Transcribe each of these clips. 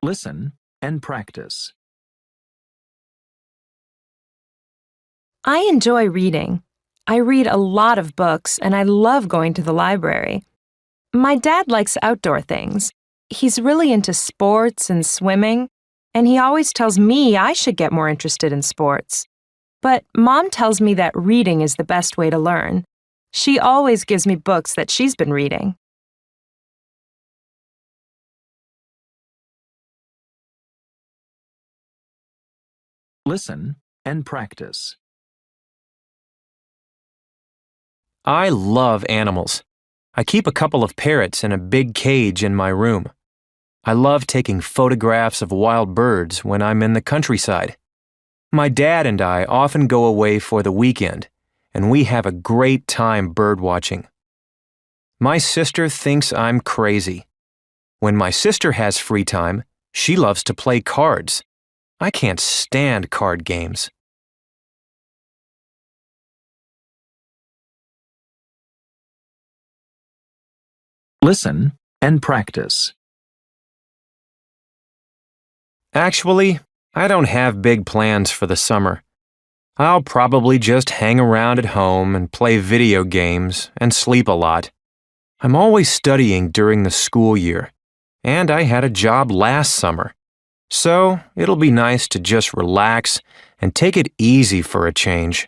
Listen and practice. I enjoy reading. I read a lot of books and I love going to the library. My dad likes outdoor things. He's really into sports and swimming, and he always tells me I should get more interested in sports. But Mom tells me that reading is the best way to learn. She always gives me books that she's been reading. Listen and practice. I love animals. I keep a couple of parrots in a big cage in my room. I love taking photographs of wild birds when I'm in the countryside. My dad and I often go away for the weekend, and we have a great time bird watching. My sister thinks I'm crazy. When my sister has free time, she loves to play cards. I can't stand card games. Listen and practice. Actually, I don't have big plans for the summer. I'll probably just hang around at home and play video games and sleep a lot. I'm always studying during the school year, and I had a job last summer. So it'll be nice to just relax and take it easy for a change.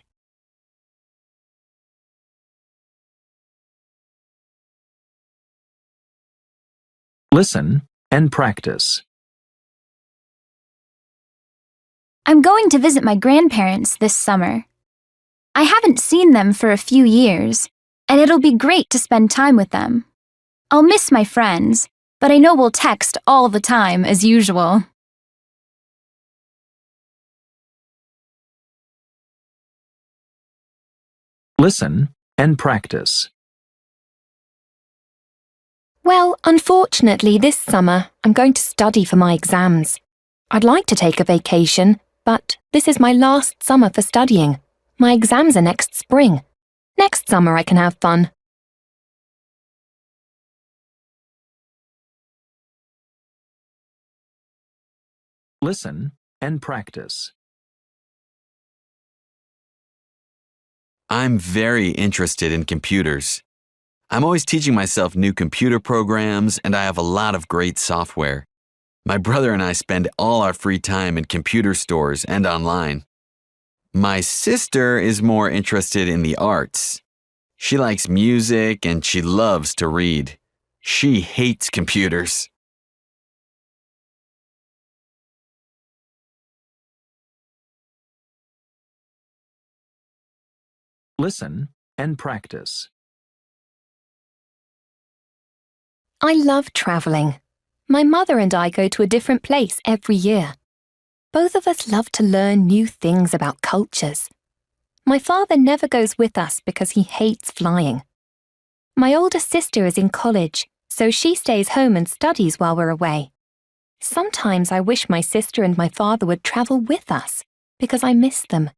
Listen and practice. I'm going to visit my grandparents this summer. I haven't seen them for a few years, and it'll be great to spend time with them. I'll miss my friends, but I know we'll text all the time as usual. Listen and practice. Well, unfortunately, this summer I'm going to study for my exams. I'd like to take a vacation, but this is my last summer for studying. My exams are next spring. Next summer I can have fun. Listen and practice. I'm very interested in computers. I'm always teaching myself new computer programs, and I have a lot of great software. My brother and I spend all our free time in computer stores and online. My sister is more interested in the arts. She likes music and she loves to read. She hates computers. Listen and practice. I love traveling. My mother and I go to a different place every year. Both of us love to learn new things about cultures. My father never goes with us because he hates flying. My older sister is in college, so she stays home and studies while we're away. Sometimes I wish my sister and my father would travel with us because I miss them.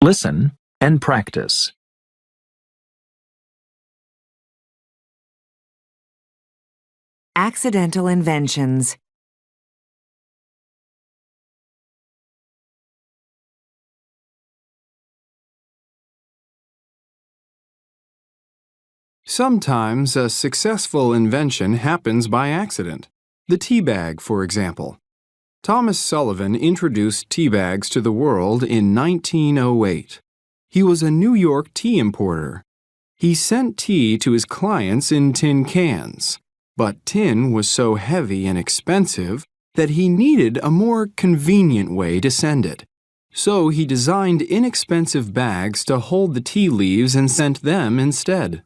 Listen and practice. Accidental inventions. Sometimes a successful invention happens by accident. The tea bag, for example. Thomas Sullivan introduced tea bags to the world in 1908. He was a New York tea importer. He sent tea to his clients in tin cans, but tin was so heavy and expensive that he needed a more convenient way to send it. So he designed inexpensive bags to hold the tea leaves and sent them instead.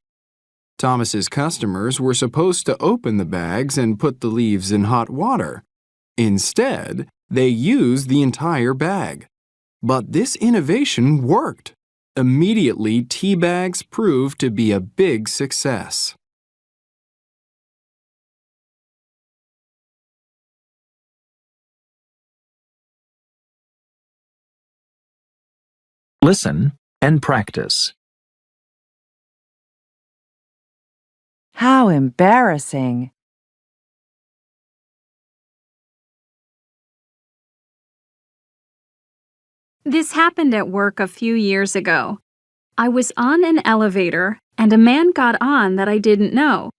Thomas's customers were supposed to open the bags and put the leaves in hot water. Instead, they used the entire bag. But this innovation worked. Immediately, tea bags proved to be a big success. Listen and practice. How embarrassing. This happened at work a few years ago. I was on an elevator and a man got on that I didn't know.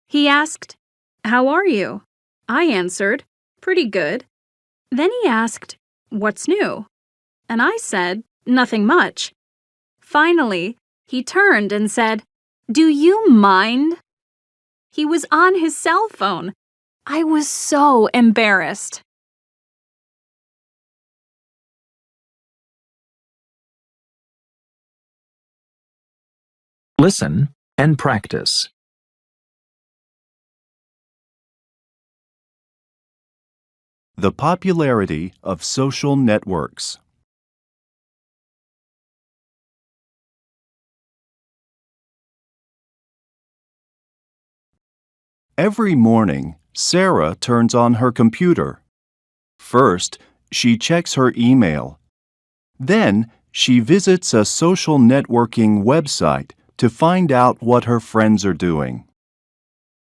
He asked, "How are you?" I answered, "Pretty good." Then he asked, "What's new?" And I said, "Nothing much." Finally, he turned and said, "Do you mind?" He was on his cell phone. I was so embarrassed. Listen and practice. The popularity of social networks. Every morning, Sarah turns on her computer. First, she checks her email. Then, she visits a social networking website to find out what her friends are doing.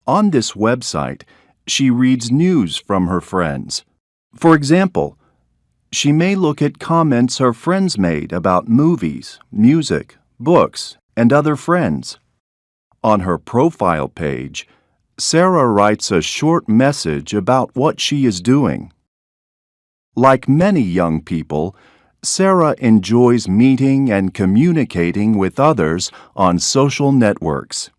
On this website, she reads news from her friends. For example, she may look at comments her friends made about movies, music, books, and other friends. On her profile page, Sarah writes a short message about what she is doing. Like many young people, Sarah enjoys meeting and communicating with others on social networks.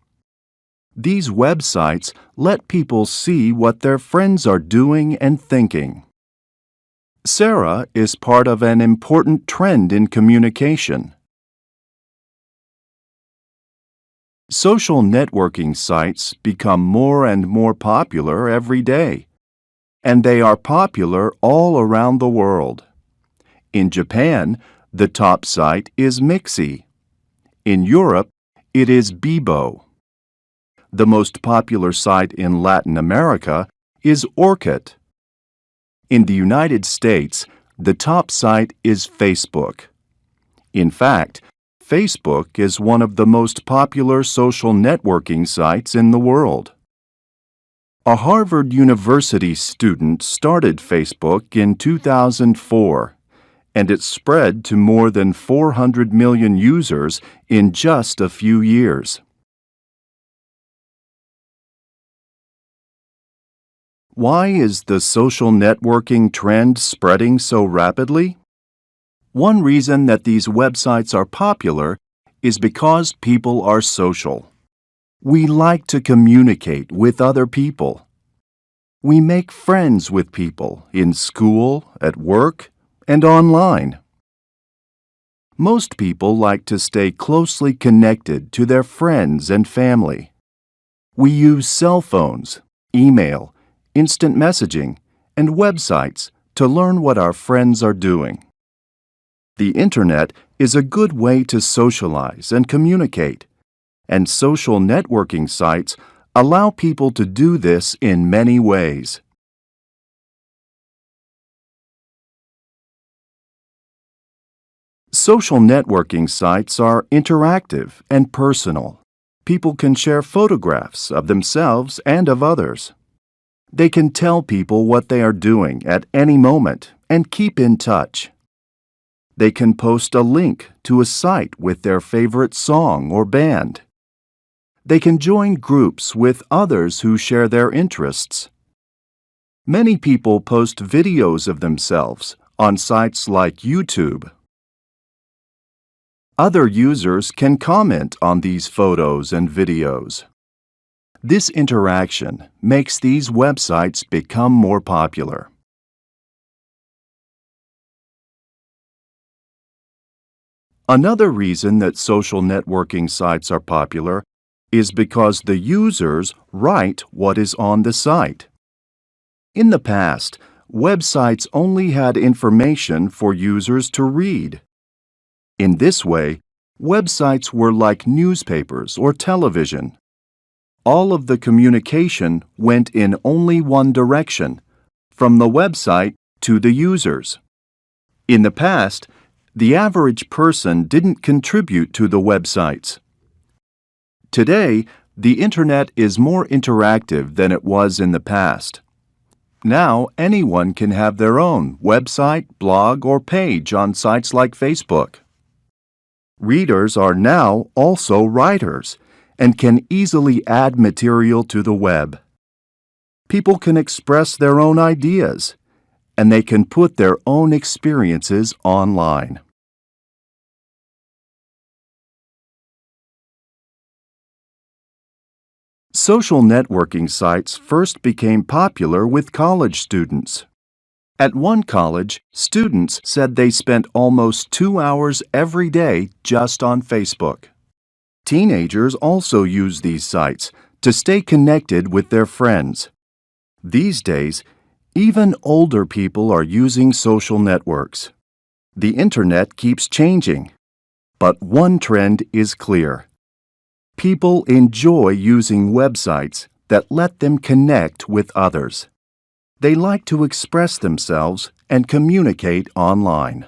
These websites let people see what their friends are doing and thinking. Sarah is part of an important trend in communication. Social networking sites become more and more popular every day, and they are popular all around the world. In Japan, the top site is Mixi. In Europe, it is Bebo. The most popular site in Latin America is Orkut. In the United States, the top site is Facebook. In fact, Facebook is one of the most popular social networking sites in the world. A Harvard University student started Facebook in 2004, and it spread to more than 400 million users in just a few years. Why is the social networking trend spreading so rapidly? One reason that these websites are popular is because people are social. We like to communicate with other people. We make friends with people in school, at work, and online. Most people like to stay closely connected to their friends and family. We use cell phones, email, instant messaging, and websites to learn what our friends are doing. The Internet is a good way to socialize and communicate, and social networking sites allow people to do this in many ways. Social networking sites are interactive and personal. People can share photographs of themselves and of others. They can tell people what they are doing at any moment and keep in touch. They can post a link to a site with their favorite song or band. They can join groups with others who share their interests. Many people post videos of themselves on sites like YouTube. Other users can comment on these photos and videos. This interaction makes these websites become more popular. Another reason that social networking sites are popular is because the users write what is on the site. In the past, websites only had information for users to read. In this way, websites were like newspapers or television. All of the communication went in only one direction, from the website to the users. In the past, the average person didn't contribute to the websites. Today, The Internet is more interactive than it was in the past. Now, anyone can have their own website, blog, or page on sites like Facebook. Readers are now also writers and can easily add material to the web. People can express their own ideas, and they can put their own experiences online. Social networking sites first became popular with college students. At one college, students said they spent almost 2 hours every day just on Facebook. Teenagers also use these sites to stay connected with their friends. These days, even older people are using social networks. The Internet keeps changing, but one trend is clear. People enjoy using websites that let them connect with others. They like to express themselves and communicate online.